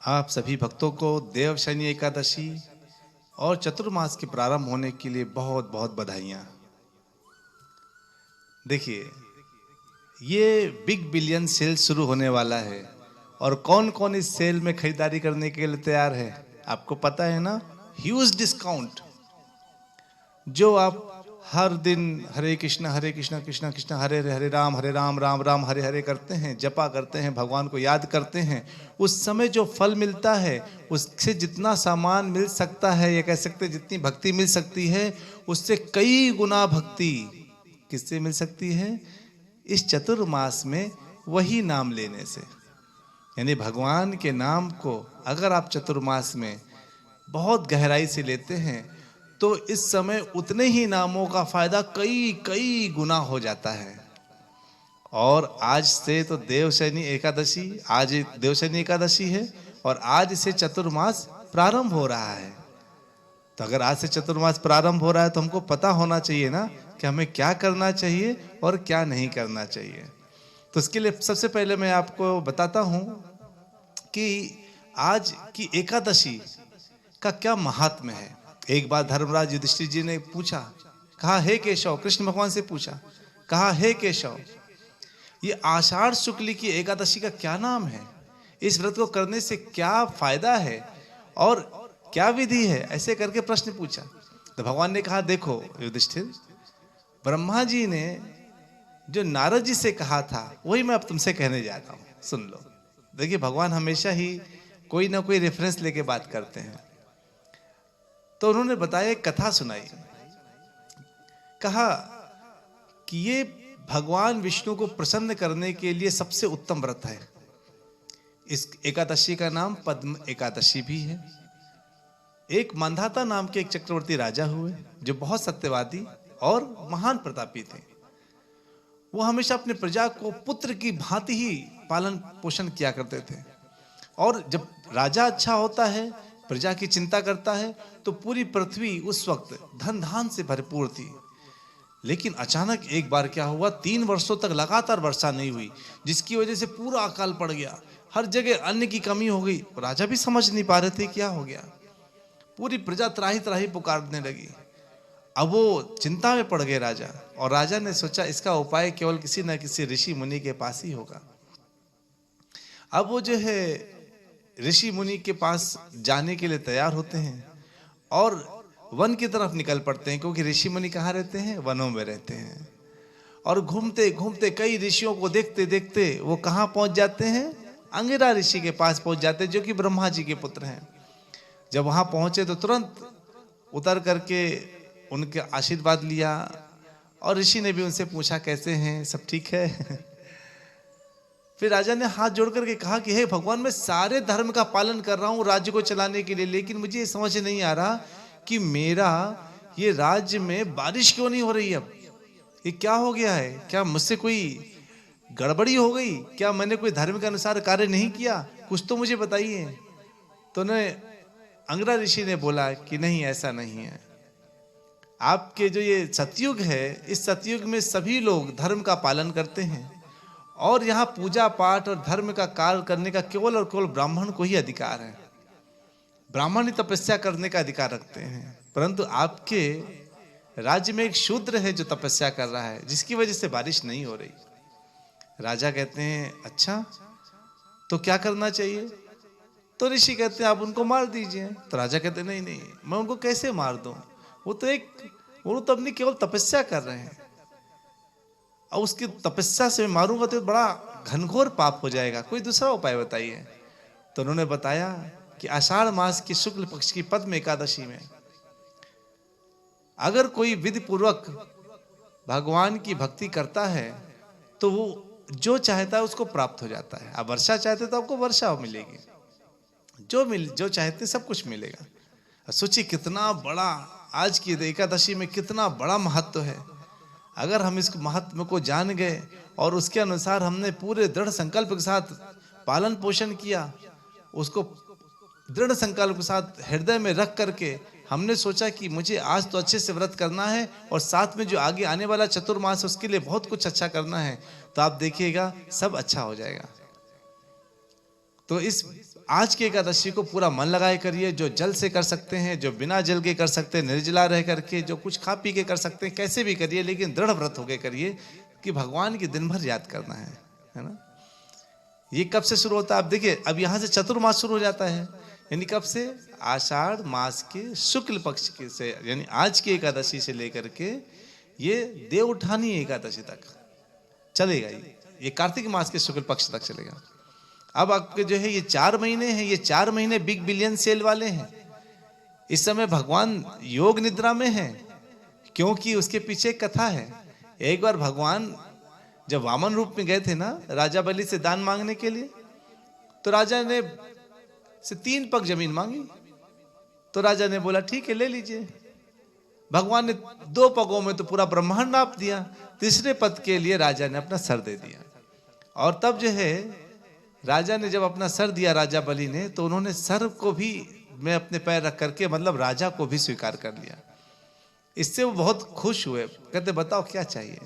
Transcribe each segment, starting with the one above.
आप सभी भक्तों को देवशयनी एकादशी और चतुर्मास के प्रारंभ होने के लिए बहुत बहुत बधाइयाँ। देखिए, ये बिग बिलियन सेल शुरू होने वाला है और कौन कौन इस सेल में खरीदारी करने के लिए तैयार है आपको पता है ना। Huge discount. जो आप हर दिन हरे कृष्णा कृष्णा कृष्णा हरे हरे, हरे राम राम राम हरे हरे करते हैं, जपा करते हैं, भगवान को याद करते हैं, उस समय जो फल मिलता है उससे जितना सामान मिल सकता है, ये कह सकते हैं जितनी भक्ति मिल सकती है, उससे कई गुना भक्ति किससे मिल सकती है? इस चतुर्मास में वही नाम लेने से। यानी भगवान के नाम को अगर आप चतुर्मास में बहुत गहराई से लेते हैं तो इस समय उतने ही नामों का फायदा कई कई गुना हो जाता है। और आज से तो देवशयनी एकादशी, आज देवशयनी एकादशी है और आज से चतुर्मास प्रारंभ हो रहा है। तो अगर आज से चतुर्मास प्रारंभ हो रहा है तो हमको पता होना चाहिए ना कि हमें क्या करना चाहिए और क्या नहीं करना चाहिए। तो इसके लिए सबसे पहले मैं आपको बताता हूं कि आज की एकादशी का क्या महात्म्य है। एक बार धर्मराज युधिष्ठिर जी ने पूछा, कहा हे केशव, कृष्ण भगवान से पूछा, कहा हे केशव, ये आषाढ़ शुक्ल की एकादशी का क्या नाम है? इस व्रत को करने से क्या फायदा है और क्या विधि है? ऐसे करके प्रश्न पूछा। तो भगवान ने कहा, देखो युधिष्ठिर, ब्रह्मा जी ने जो नारद जी से कहा था वही मैं अब तुमसे कहने जाता हूं, सुन लो। देखिए, भगवान हमेशा ही कोई ना कोई रेफरेंस लेके बात करते हैं। तो उन्होंने बताया, एक कथा सुनाई, कहा कि ये भगवान विष्णु को प्रसन्न करने के लिए सबसे उत्तम व्रत है। इस एकादशी का नाम पद्म एकादशी भी है। एक मांधाता नाम के एक चक्रवर्ती राजा हुए जो बहुत सत्यवादी और महान प्रतापी थे। वो हमेशा अपने प्रजा को पुत्र की भांति ही पालन पोषण किया करते थे। और जब राजा अच्छा होता है, प्रजा की चिंता करता है, तो पूरी पृथ्वी उस वक्त धन धान से भरपूर थी। लेकिन अचानक एक बार क्या हुआ, 3 वर्षों तक लगातार वर्षा नहीं हुई, जिसकी वजह से पूरा अकाल पड़ गया। हर जगह अन्न की कमी हो गई। राजा भी समझ नहीं पा रहे थे क्या हो गया। पूरी प्रजा त्राही त्राही पुकारने लगी। अब वो चिंता में पड़ गए राजा, और राजा ने सोचा इसका उपाय केवल किसी न किसी ऋषि मुनि के पास ही होगा। अब वो जो है ऋषि मुनि के पास जाने के लिए तैयार होते हैं और वन की तरफ निकल पड़ते हैं, क्योंकि ऋषि मुनि कहाँ रहते हैं? वनों में रहते हैं। और घूमते घूमते कई ऋषियों को देखते देखते वो कहाँ पहुंच जाते हैं? अंगिरा ऋषि के पास पहुंच जाते हैं, जो कि ब्रह्मा जी के पुत्र हैं। जब वहां पहुंचे तो तुरंत उतर करके उनके आशीर्वाद लिया, और ऋषि ने भी उनसे पूछा कैसे हैं, सब ठीक है? फिर राजा ने हाथ जोड़ करके कहा कि हे भगवान, मैं सारे धर्म का पालन कर रहा हूं राज्य को चलाने के लिए, लेकिन मुझे ये समझ नहीं आ रहा कि मेरा ये राज्य में बारिश क्यों नहीं हो रही। अब ये क्या हो गया है? क्या मुझसे कोई गड़बड़ी हो गई? क्या मैंने कोई धर्म के अनुसार कार्य नहीं किया? कुछ तो मुझे बताइए। तो ने अंगिरा ऋषि ने बोला कि नहीं, ऐसा नहीं है। आपके जो ये सतयुग है, इस सतयुग में सभी लोग धर्म का पालन करते हैं, और यहाँ पूजा पाठ और धर्म का कार्य करने का केवल और केवल ब्राह्मण को ही अधिकार है। ब्राह्मण ही तपस्या करने का अधिकार रखते हैं। परंतु आपके राज्य में एक शूद्र है जो तपस्या कर रहा है, जिसकी वजह से बारिश नहीं हो रही। राजा कहते हैं, अच्छा तो क्या करना चाहिए? तो ऋषि कहते हैं, आप उनको मार दीजिए। तो राजा कहते हैं, नहीं नहीं, मैं उनको कैसे मार दूं? वो तो अपनी केवल तपस्या कर रहे हैं, और उसकी तपस्या से मैं मारूंगा तो बड़ा घनघोर पाप हो जाएगा। कोई दूसरा उपाय बताइए। तो उन्होंने बताया कि आषाढ़ मास की शुक्ल पक्ष की पद्म एकादशी में अगर कोई विधि पूर्वक भगवान की भक्ति करता है तो वो जो चाहता है उसको प्राप्त हो जाता है। आप वर्षा चाहते तो आपको वर्षा मिलेगी, जो चाहते सब कुछ मिलेगा। सोचिए कितना बड़ा आज की एकादशी में कितना बड़ा महत्व है। अगर हम इस महत्व को जान गए और उसके अनुसार हमने पूरे दृढ़ संकल्प के साथ पालन पोषण किया, उसको दृढ़ संकल्प के साथ हृदय में रख करके हमने सोचा कि मुझे आज तो अच्छे से व्रत करना है और साथ में जो आगे आने वाला चतुर्मास उसके लिए बहुत कुछ अच्छा करना है, तो आप देखिएगा सब अच्छा हो जाएगा। तो इस आज की एकादशी को पूरा मन लगाए करिए। जो जल से कर सकते हैं, जो बिना जल के कर सकते हैं, निर्जला रह करके, जो कुछ खा पी के कर सकते हैं, कैसे भी करिए, लेकिन दृढ़ व्रत होके करिए कि भगवान की दिन भर याद करना है ना। ये कब से शुरू होता है? आप देखिए, अब यहाँ से चतुर्मास शुरू हो जाता है, यानी कब से? आषाढ़ मास के शुक्ल पक्ष के से, यानी आज की एकादशी से लेकर के ये देवउठानी एकादशी तक चलेगा। ये कार्तिक मास के शुक्ल पक्ष तक चलेगा। अब आपके जो है ये 4 महीने हैं, ये 4 महीने बिग बिलियन सेल वाले हैं। इस समय भगवान योग निद्रा में है, क्योंकि उसके पीछे एक कथा है। एक बार भगवान जब वामन रूप में गए थे ना राजा बलि से दान मांगने के लिए, तो राजा ने से 3 पग जमीन मांगी। तो राजा ने बोला ठीक है ले लीजिए। भगवान ने 2 पगों में तो पूरा ब्रह्मांड नाप दिया, तीसरे पद के लिए राजा ने अपना सर दे दिया। और तब जो है राजा ने जब अपना सर दिया राजा बलि ने, तो उन्होंने सर को भी में अपने पैर रख करके मतलब राजा को भी स्वीकार कर लिया। इससे वो बहुत खुश हुए। कहते बताओ क्या चाहिए?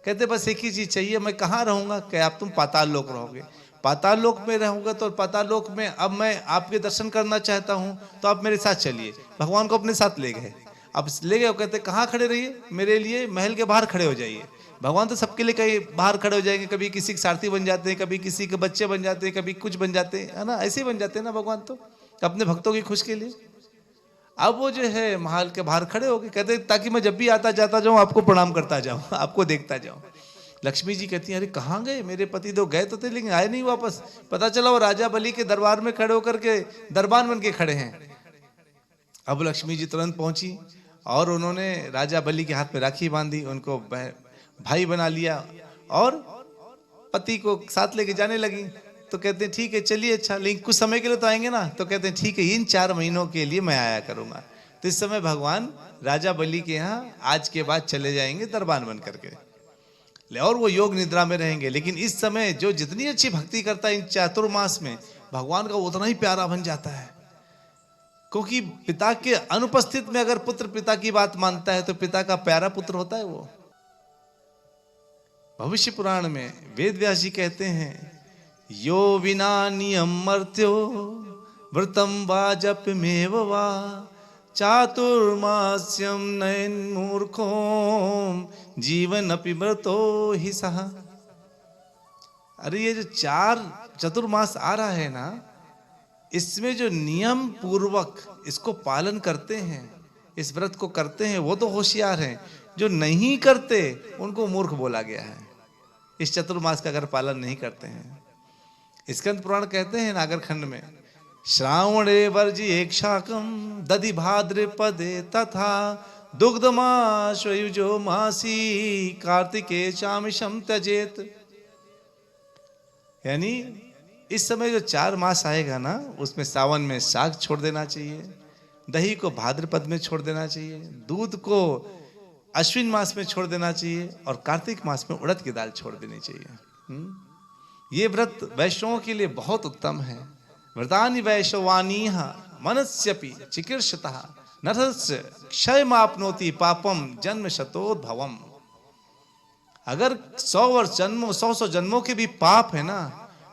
कहते बस एक ही चीज चाहिए, मैं कहाँ रहूंगा? क्या आप तुम पाताल लोक रहोगे? पाताल लोक में रहूंगा तो पाताल लोक में अब मैं आपके दर्शन करना चाहता हूं, तो आप मेरे साथ चलिए। भगवान को अपने साथ ले गए। अब ले गए, कहते कहाँ खड़े रहिए? मेरे लिए महल के बाहर खड़े हो जाइए। भगवान तो सबके लिए कहीं बाहर खड़े हो जाएंगे, कभी किसी के सारथी बन जाते हैं, कभी किसी के बच्चे बन जाते हैं, कभी कुछ बन जाते हैं, है ना। ऐसे ही बन जाते हैं ना भगवान तो अपने भक्तों की खुश के लिए। अब वो जो है महल के बाहर खड़े हो गए, कहते ताकि मैं जब भी आता जाता जाऊं आपको प्रणाम करता जाऊं, आपको देखता जाऊं। लक्ष्मी जी कहती हैं अरे कहाँ गए? मेरे पति तो गए तो थे लेकिन आए नहीं वापस। पता चला वो राजा बलि के दरबार में खड़े होकर के दरबान बन के खड़े हैं। अब लक्ष्मी जी तुरंत पहुंची और उन्होंने राजा बलि के हाथ में राखी बांधी, उनको भाई बना लिया और पति को साथ लेके जाने लगी। तो कहते हैं ठीक है चलिए, अच्छा लेकिन कुछ समय के लिए तो आएंगे ना? तो कहते हैं ठीक है इन 4 महीनों के लिए मैं आया करूंगा। तो इस समय भगवान राजा बलि के यहाँ आज के बाद चले जाएंगे दरबान बन करके, और वो योग निद्रा में रहेंगे। लेकिन इस समय जो जितनी अच्छी भक्ति करता है इन चातुर्मास में, भगवान का उतना ही प्यारा बन जाता है। क्योंकि पिता के अनुपस्थित में अगर पुत्र पिता की बात मानता है तो पिता का प्यारा पुत्र होता है वो। भविष्य पुराण में वेद व्यास जी कहते हैं यो विना नियम मर्त्यो व्रतम वा जपमेव वा चातुर्मास्यम नयन मूर्खोम जीवन अपि मृतो ही सह। अरे ये जो 4 चतुर्मास आ रहा है ना, इसमें जो नियम पूर्वक इसको पालन करते हैं, इस व्रत को करते हैं, वो तो होशियार हैं। जो नहीं करते उनको मूर्ख बोला गया है। इस चतुर्मास का अगर पालन नहीं करते हैं, स्कंद पुराण कहते हैं नागर खंड में श्रावणे वर्जि एकशाकम दधि भाद्रपदे तथा दुग्धमाश्वयुजो मासी कार्तिके चामिषम त्यजेत। यानी इस समय जो 4 मास आएगा ना, उसमें सावन में साग छोड़ देना चाहिए, दही को भाद्रपद में छोड़ देना चाहिए, दूध को अश्विन मास में छोड़ देना चाहिए और कार्तिक मास में उड़द की दाल छोड़ देनी चाहिए। ये व्रत वैष्णवों के लिए बहुत उत्तम है। व्रतानि वैश्वानीह मनस्यपि चिकीर्षतः नरस्य क्षयमाप्नोति पापम जन्म शतोद्भवम्। अगर 100 जन्मों के भी पाप है ना,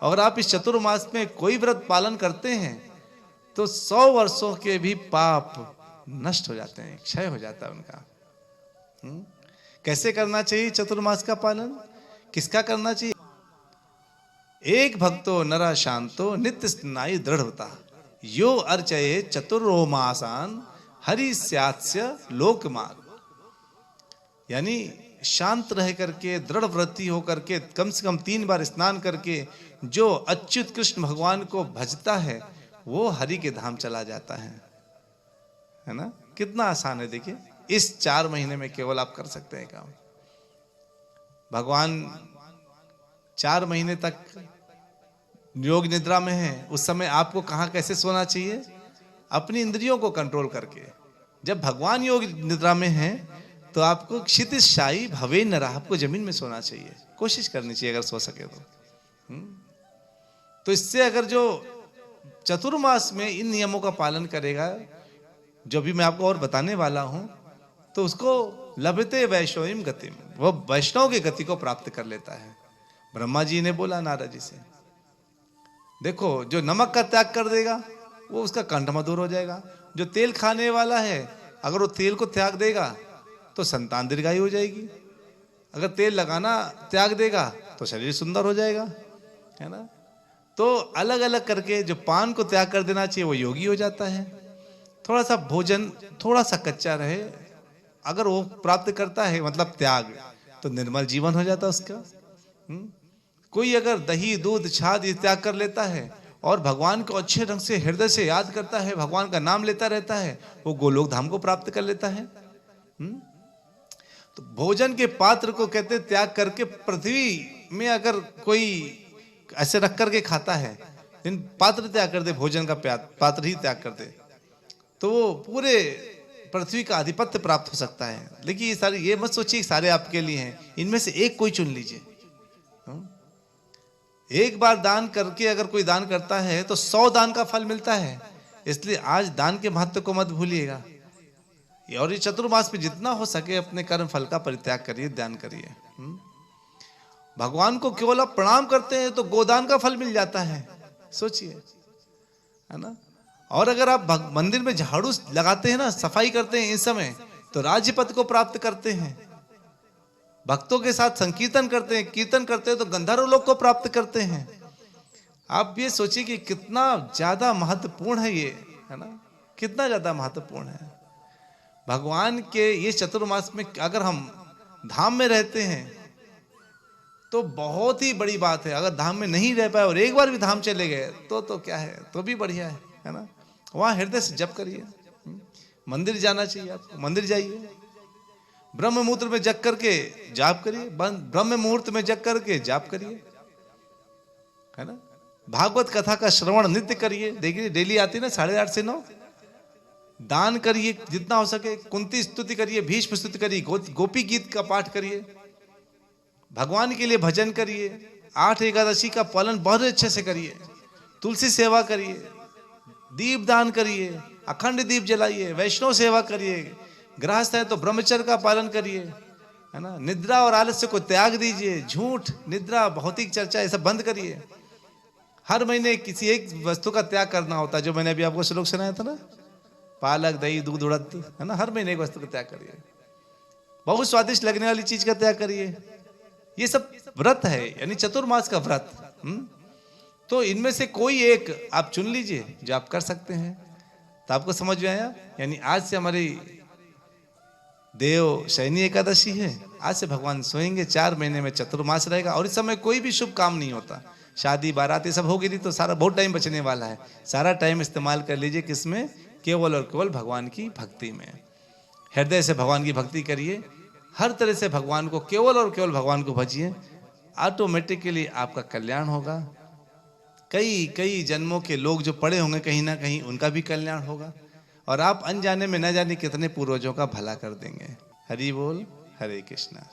अगर आप इस चतुर्मास में कोई व्रत पालन करते हैं तो 100 वर्षों के भी पाप नष्ट हो जाते हैं, क्षय हो जाता है उनका। कैसे करना चाहिए चतुर्मास का पालन? किसका करना चाहिए? एक भक्तो नरा शांतो नित्य स्नायु दृढ़ होता यो अर्चये चतुर्मासान हरि स्यात्स्य लोकमार्ग। यानी शांत रह करके, दृढ़ व्रती होकर के, कम से कम 3 बार स्नान करके जो अच्युत कृष्ण भगवान को भजता है वो हरि के धाम चला जाता है ना। कितना आसान है देखिए, इस 4 महीने में केवल आप कर सकते हैं काम। भगवान 4 महीने तक योग निद्रा में है, उस समय आपको कहाँ कैसे सोना चाहिए? अपनी इंद्रियों को कंट्रोल करके। जब भगवान योग निद्रा में है तो आपको क्षितिशायी भवे न रहा, आपको जमीन में सोना चाहिए, कोशिश करनी चाहिए अगर सो सके तो इससे अगर जो चतुर्मास में इन नियमों का पालन करेगा, जो भी मैं आपको और बताने वाला हूं, तो उसको लभते वैष्णवीम गतिम, वो वैष्णव की गति को प्राप्त कर लेता है। ब्रह्मा जी ने बोला नारद जी से, देखो, जो नमक का त्याग कर देगा वो उसका कंठ मधुर हो जाएगा। जो तेल खाने वाला है, अगर वो तेल को त्याग देगा तो संतान दीर्घायु हो जाएगी। अगर तेल लगाना त्याग देगा तो शरीर सुंदर हो जाएगा, है ना। तो अलग अलग करके जो पान को त्याग कर देना चाहिए वो योगी हो जाता है। थोड़ा सा भोजन थोड़ा सा कच्चा रहे, अगर वो प्राप्त करता है मतलब त्याग, तो निर्मल जीवन हो जाता है उसका। कोई अगर दही दूध छाछ ये त्याग कर लेता है और भगवान को अच्छे ढंग से हृदय से याद करता है, भगवान का नाम लेता रहता है, वो गोलोक धाम को प्राप्त कर लेता है। तो भोजन के पात्र को कहते हैं त्याग करके, पृथ्वी में अगर कोई ऐसे रख करके खाता है, लेकिन पात्र त्याग कर दे, भोजन का पात्र ही त्याग कर दे, तो वो पूरे पृथ्वी का आधिपत्य प्राप्त हो सकता है। लेकिन ये सारे, ये मत सोचिए सारे आपके लिए हैं, इनमें से एक कोई चुन लीजिए। एक बार दान करके अगर कोई दान करता है तो 100 दान का फल मिलता है। इसलिए आज दान के महत्व को मत भूलिएगा। और ये चतुर्मास में जितना हो सके अपने कर्म फल का परित्याग करिए, दान करिए। भगवान को केवल आप प्रणाम करते हैं तो गोदान का फल मिल जाता है, सोचिए, है ना। और अगर आप मंदिर में झाड़ू लगाते हैं ना, सफाई करते हैं इस समय, तो राज्य पद को प्राप्त करते हैं। भक्तों के साथ संकीर्तन करते हैं, कीर्तन करते हैं तो गंधर्व लोक को प्राप्त करते हैं। आप ये सोचिए कि कितना ज्यादा महत्वपूर्ण है ये, है ना, कितना ज्यादा महत्वपूर्ण है। भगवान के ये चतुर्मास में अगर हम धाम में रहते हैं तो बहुत ही बड़ी बात है। अगर धाम में नहीं रह पाए और एक बार भी धाम चले गए तो क्या है, तो भी बढ़िया है ना। वहां हृदय से जप करिए। मंदिर जाना चाहिए आपको, मंदिर जाइए, ब्रह्म मुहूर्त में जग करके जाप करिए, ब्रह्म मुहूर्त में जग करके जाप करिए, है ना। भागवत कथा का श्रवण नित्य करिए। देखिए डेली आती है ना 8:30 से 9। दान करिए जितना हो सके, कुंती स्तुति करिए, भीष्म स्तुति करिए, गोपी गीत का पाठ करिए, भगवान के लिए भजन करिए, 8 एकादशी का पालन बहुत अच्छे से करिए, तुलसी सेवा करिए, दीप दान करिए, अखंड दीप जलाइए, वैष्णव सेवा करिए, गृहस्थ है तो ब्रह्मचर्य का पालन करिए, है ना। निद्रा और आलस्य को त्याग दीजिए, झूठ, निद्रा, भौतिक चर्चा ये सब बंद करिए। हर महीने किसी एक वस्तु का त्याग करना होता है, जो मैंने अभी आपको श्लोक सुनाया था ना, पालक दही दूध उड़द, है ना। हर महीने एक वस्तु का त्याग करिए। बहुत स्वादिष्ट लगने वाली चीज का त्याग करिए। ये सब व्रत है, यानी चतुर्मास का व्रत। तो इनमें से कोई एक आप चुन लीजिए जो आप कर सकते हैं। तो आपको समझ में आया, यानी आज से हमारी देव शयनी एकादशी है। आज से भगवान सोएंगे, 4 महीने में चतुर्मास रहेगा। और इस समय कोई भी शुभ काम नहीं होता, शादी बारात ये सब होगी नहीं, तो सारा बहुत टाइम बचने वाला है। सारा टाइम इस्तेमाल कर लीजिए किसमें, केवल और केवल भगवान की भक्ति में। हृदय से भगवान की भक्ति करिए, हर तरह से भगवान को, केवल और केवल भगवान को भजिए। ऑटोमेटिकली आपका कल्याण होगा। कई कई जन्मों के लोग जो पड़े होंगे कहीं ना कहीं, उनका भी कल्याण होगा। और आप अनजाने में न जाने कितने पूर्वजों का भला कर देंगे। हरि बोल, हरे कृष्णा।